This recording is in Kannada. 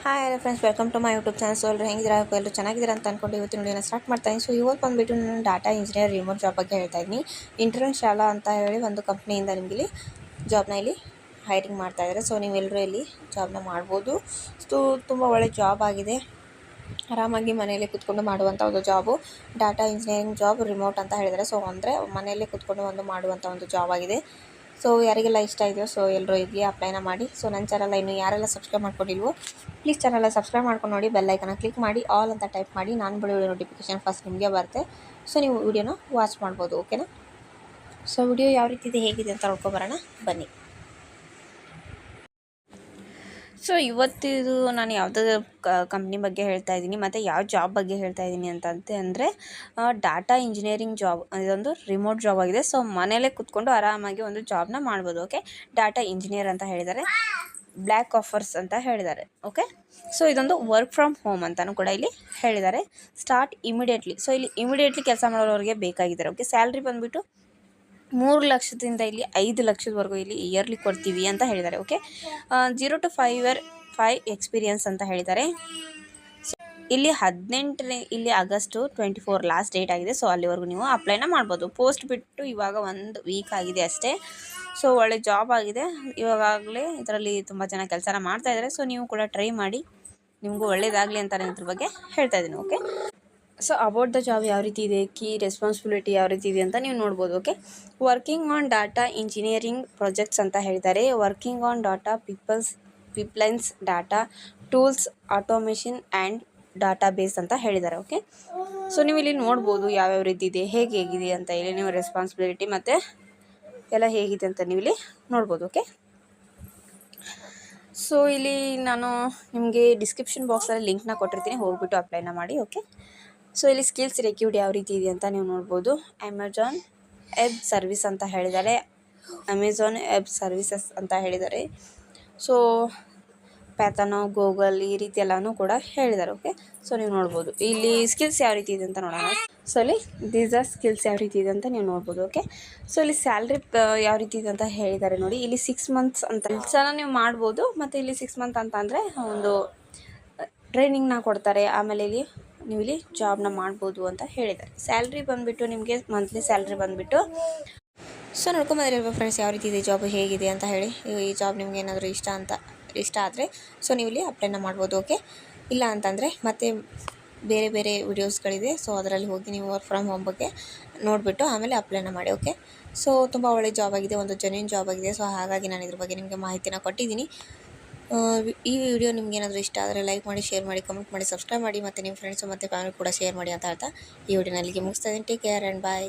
Hi hello friends, welcome to my YouTube channel. So ಎಲ್ಲರೂ ಹೆಂಗಿದ್ದೀರಾ? ಎಲ್ಲರೂ ಚೆನ್ನಾಗಿದ್ದೀರಾ ಅಂತ ಅಂದ್ಕೊಂಡು ಇವತ್ತಿನ ವಿಡಿಯೋನ ಸ್ಟಾರ್ಟ್ ಮಾಡ್ತಾಯಿದ್ದೀನಿ. ಸೊ ಇವತ್ತು ಬಂದುಬಿಟ್ಟು ನಾನು ಡಾಟಾ ಇಂಜಿನಿಯರ್ ರಿಮೋಟ್ ಜಾಬ್ ಬಗ್ಗೆ ಹೇಳ್ತಾ ಇದ್ದೀನಿ. ಇಂಟರ್ನ್ ಶಾಲಾ ಅಂತ ಹೇಳಿ ಒಂದು ಕಂಪ್ನಿಯಿಂದ ನಿಮಗೆ ಇಲ್ಲಿ ಜಾಬ್ನ ಇಲ್ಲಿ ಹೈರಿಂಗ್ ಮಾಡ್ತಾಯಿದ್ದಾರೆ. ಸೊ ನೀವೆಲ್ಲರೂ ಇಲ್ಲಿ ಜಾಬ್ನ ಮಾಡ್ಬೋದು. ಸೊ ತುಂಬ ಒಳ್ಳೆ ಜಾಬ್ ಆಗಿದೆ. ಆರಾಮಾಗಿ ಮನೆಯಲ್ಲೇ ಕೂತ್ಕೊಂಡು ಮಾಡುವಂಥ ಒಂದು job data engineering job remote ಅಂತ ಹೇಳಿದ್ದಾರೆ. ಸೊ ಅಂದರೆ ಮನೆಯಲ್ಲೇ ಕೂತ್ಕೊಂಡು ಮಾಡುವಂಥ ಒಂದು ಜಾಬ್ ಆಗಿದೆ. ಸೊ ಯಾರಿಗೆಲ್ಲ ಇಷ್ಟ ಇದೆಯೋ ಸೊ ಎಲ್ಲರೂ ಇಲ್ಲಿ ಅಪ್ಲೈನ ಮಾಡಿ. ಸೊ ನನ್ನ ಚಾನಲ್ ಇನ್ನು ಯಾರೆಲ್ಲ ಸಬ್ಸ್ಕ್ರೈಬ್ ಮಾಡ್ಕೊಂಡಿಲ್ವೋ ಪ್ಲೀಸ್ ಚಾನಲ್ ಸಬ್ಸ್ಕ್ರೈಬ್ ಮಾಡ್ಕೊಂಡು ನೋಡಿ, ಬೆಲ್ಲೈಕನ್ನ ಕ್ಲಿಕ್ ಮಾಡಿ ಆಲ್ ಅಂತ ಟೈಪ್ ಮಾಡಿ. ನಾನು ಬಿಡೋ ನೋಟಿಫಿಕೇಶನ್ ಫಸ್ಟ್ ನಿಮಗೆ ಬರುತ್ತೆ. ಸೊ ನೀವು ವಿಡಿಯೋನ ವಾಚ್ ಮಾಡ್ಬೋದು. ಓಕೆನಾ? ಸೊ ವಿಡಿಯೋ ಯಾವ ರೀತಿ ಇದೆ, ಹೇಗಿದೆ ಅಂತ ನೋಡ್ಕೊಬರೋಣ ಬನ್ನಿ. ಸೊ ಇವತ್ತಿದು ನಾನು ಯಾವುದೋ ಕಂಪ್ನಿ ಬಗ್ಗೆ ಹೇಳ್ತಾ ಇದ್ದೀನಿ ಮತ್ತು ಯಾವ ಜಾಬ್ ಬಗ್ಗೆ ಹೇಳ್ತಾ ಇದ್ದೀನಿ ಅಂದರೆ ಡಾಟಾ ಇಂಜಿನಿಯರಿಂಗ್ ಜಾಬ್. ಇದೊಂದು ರಿಮೋಟ್ ಜಾಬ್ ಆಗಿದೆ. ಸೊ ಮನೆಯಲ್ಲೇ ಕೂತ್ಕೊಂಡು ಆರಾಮಾಗಿ ಒಂದು ಜಾಬ್ನ ಮಾಡ್ಬೋದು. ಓಕೆ, ಡಾಟಾ ಇಂಜಿನಿಯರ್ ಅಂತ ಹೇಳಿದ್ದಾರೆ, ಬ್ಲ್ಯಾಕ್ ಆಫರ್ಸ್ ಅಂತ ಹೇಳಿದ್ದಾರೆ. ಓಕೆ, ಸೊ ಇದೊಂದು ವರ್ಕ್ ಫ್ರಮ್ ಹೋಮ್ ಅಂತಲೂ ಕೂಡ ಇಲ್ಲಿ ಹೇಳಿದ್ದಾರೆ. Start immediately. ಸೊ ಇಲ್ಲಿ ಇಮಿಡಿಯೇಟ್ಲಿ ಕೆಲಸ ಮಾಡೋರಿಗೆ ಬೇಕಾಗಿದ್ದಾರೆ. ಓಕೆ, ಸ್ಯಾಲ್ರಿ ಬಂದುಬಿಟ್ಟು 3 ಲಕ್ಷದಿಂದ ಇಲ್ಲಿ 5 ಲಕ್ಷದವರೆಗೂ ಇಲ್ಲಿ ಇಯರ್ಲಿ ಕೊಡ್ತೀವಿ ಅಂತ ಹೇಳಿದ್ದಾರೆ. ಓಕೆ, 0 to 5 ಎಕ್ಸ್ಪೀರಿಯನ್ಸ್ ಅಂತ ಹೇಳಿದ್ದಾರೆ. ಇಲ್ಲಿ 18 ಇಲ್ಲಿ ಆಗಸ್ಟ್ 24 ಲಾಸ್ಟ್ ಡೇಟ್ ಆಗಿದೆ. ಸೊ ಅಲ್ಲಿವರೆಗೂ ನೀವು ಅಪ್ಲೈನ ಮಾಡ್ಬೋದು. ಪೋಸ್ಟ್ ಬಿಟ್ಟು ಇವಾಗ 1 ವೀಕ್ ಆಗಿದೆ ಅಷ್ಟೇ. ಸೊ ಒಳ್ಳೆ ಜಾಬ್ ಆಗಿದೆ. ಇವಾಗಲೇ ಇದರಲ್ಲಿ ತುಂಬ ಜನ ಕೆಲಸನ ಮಾಡ್ತಾಯಿದ್ದಾರೆ. ಸೊ ನೀವು ಕೂಡ ಟ್ರೈ ಮಾಡಿ, ನಿಮಗೂ ಒಳ್ಳೇದಾಗಲಿ ಅಂತ ನಾನು ಇದ್ರ ಬಗ್ಗೆ ಹೇಳ್ತಾ ಇದ್ದೀನಿ. Okay, so about the job ಯಾವ ರೀತಿ ಇದೆ, ಕೀ ರೆಸ್ಪಾನ್ಸಿಬಿಲಿಟಿ ಯಾವ ರೀತಿ ಇದೆ ಅಂತ ನೀವು ನೋಡ್ಬೋದು. Okay, working on data engineering projects ಅಂತ ಹೇಳಿದ್ದಾರೆ. Working on data pipelines, data tools, automation and database ಅಂತ ಹೇಳಿದ್ದಾರೆ. ಓಕೆ, ಸೊ ನೀವು ಇಲ್ಲಿ ನೋಡ್ಬೋದು ಯಾವ್ಯಾವ ರೀತಿ ಇದೆ, ಹೇಗಿದೆ ಅಂತ ಇಲ್ಲಿ ನೀವು ರೆಸ್ಪಾನ್ಸಿಬಿಲಿಟಿ ಮತ್ತು ಎಲ್ಲ ಹೇಗಿದೆ ಅಂತ ನೀವು ಇಲ್ಲಿ ನೋಡ್ಬೋದು. ಓಕೆ, ಸೊ ಇಲ್ಲಿ ನಾನು ನಿಮಗೆ ಡಿಸ್ಕ್ರಿಪ್ಷನ್ ಬಾಕ್ಸಲ್ಲಿ ಲಿಂಕ್ನ ಕೊಟ್ಟಿರ್ತೀನಿ, ಹೋಗ್ಬಿಟ್ಟು ಅಪ್ಲೈನ ಮಾಡಿ. ಓಕೆ, ಸೊ ಇಲ್ಲಿ ಸ್ಕಿಲ್ಸ್ ರಿಕ್ಯೂರ್ಡ್ ಯಾವ ರೀತಿ ಇದೆ ಅಂತ ನೀವು ನೋಡ್ಬೋದು. ಅಮೆಜಾನ್ ವೆಬ್ ಸರ್ವಿಸ್ ಅಂತ ಹೇಳಿದ್ದಾರೆ, ಅಮೆಜಾನ್ ವೆಬ್ ಸರ್ವಿಸಸ್ ಅಂತ ಹೇಳಿದ್ದಾರೆ. ಸೊ ಪ್ಯಾಥನೋ, ಗೂಗಲ್ ಈ ರೀತಿ ಎಲ್ಲನೂ ಕೂಡ ಹೇಳಿದ್ದಾರೆ. ಓಕೆ, ಸೊ ನೀವು ನೋಡ್ಬೋದು ಇಲ್ಲಿ ಸ್ಕಿಲ್ಸ್ ಯಾವ ರೀತಿ ಇದೆ ಅಂತ ನೋಡೋಣ. ಸೊ ಇಲ್ಲಿ ದೀಸ್ ಆರ್ ಸ್ಕಿಲ್ಸ್ ಯಾವ ರೀತಿ ಇದೆ ಅಂತ ನೀವು ನೋಡ್ಬೋದು. ಓಕೆ, ಸೊ ಇಲ್ಲಿ ಸ್ಯಾಲ್ರಿ ಯಾವ ರೀತಿ ಇದೆ ಅಂತ ಹೇಳಿದ್ದಾರೆ ನೋಡಿ. ಇಲ್ಲಿ 6 months ಅಂತ ಕೆಲಸನ ನೀವು ಮಾಡ್ಬೋದು. ಮತ್ತು ಇಲ್ಲಿ 6 months ಅಂತ ಅಂದರೆ ಒಂದು ಟ್ರೈನಿಂಗ್ನ ಕೊಡ್ತಾರೆ. ಆಮೇಲೆ ಇಲ್ಲಿ ನೀವು ಇಲ್ಲಿ ಜಾಬ್ನ ಮಾಡ್ಬೋದು ಅಂತ ಹೇಳಿದ್ದಾರೆ. ಸ್ಯಾಲ್ರಿ ಬಂದುಬಿಟ್ಟು ನಿಮಗೆ ಮಂತ್ಲಿ ಸ್ಯಾಲ್ರಿ ಬಂದುಬಿಟ್ಟು. ಸೊ ನೋಡ್ಕೊಂಬಂದಿರಲ್ವ ಫ್ರೆಂಡ್ಸ್ ಯಾವ ರೀತಿ ಇದೆ ಜಾಬ್, ಹೇಗಿದೆ ಅಂತ ಹೇಳಿ. ಈ ಜಾಬ್ ನಿಮ್ಗೆ ಏನಾದರೂ ಇಷ್ಟ ಆದರೆ ಸೊ ನೀವು ಇಲ್ಲಿ ಅಪ್ಲೈನ ಮಾಡ್ಬೋದು. ಓಕೆ, ಇಲ್ಲ ಅಂತಂದರೆ ಮತ್ತೆ ಬೇರೆ ಬೇರೆ ವಿಡಿಯೋಸ್ಗಳಿದೆ. ಸೊ ಅದರಲ್ಲಿ ಹೋಗಿ ನೀವು ವರ್ಕ್ ಫ್ರಮ್ ಹೋಮ್ ಬಗ್ಗೆ ನೋಡಿಬಿಟ್ಟು ಆಮೇಲೆ ಅಪ್ಲೈನ ಮಾಡಿ. ಓಕೆ, ಸೊ ತುಂಬ ಒಳ್ಳೆ ಜಾಬ್ ಆಗಿದೆ, ಒಂದು ಜೆನ್ಯೂನ್ ಜಾಬ್ ಆಗಿದೆ. ಸೊ ಹಾಗಾಗಿ ನಾನು ಇದ್ರ ಬಗ್ಗೆ ನಿಮಗೆ ಮಾಹಿತಿನ ಕೊಟ್ಟಿದ್ದೀನಿ. ಈ ವಿಡಿಯೋ ನಿಮ್ಗೆ ಏನಾದರೂ ಇಷ್ಟ ಆದರೆ ಲೈಕ್ ಮಾಡಿ, ಶೇರ್ ಮಾಡಿ, ಕಮೆಂಟ್ ಮಾಡಿ, ಸಬ್ಸ್ಕ್ರೈಬ್ ಮಾಡಿ ಮತ್ತು ನಿಮ್ಮ ಫ್ರೆಂಡ್ಸು ಮತ್ತು ಫ್ಯಾಮಿಲಿ ಕೂಡ ಶೇರ್ ಮಾಡಿ ಅಂತ ಹೇಳ್ತಾ ಈ ವಿಡಿಯೋನ ಅಲ್ಲಿಗೆ ಮುಗಿಸ್ತಾ ಇದ್ದೀನಿ. Take care and bye.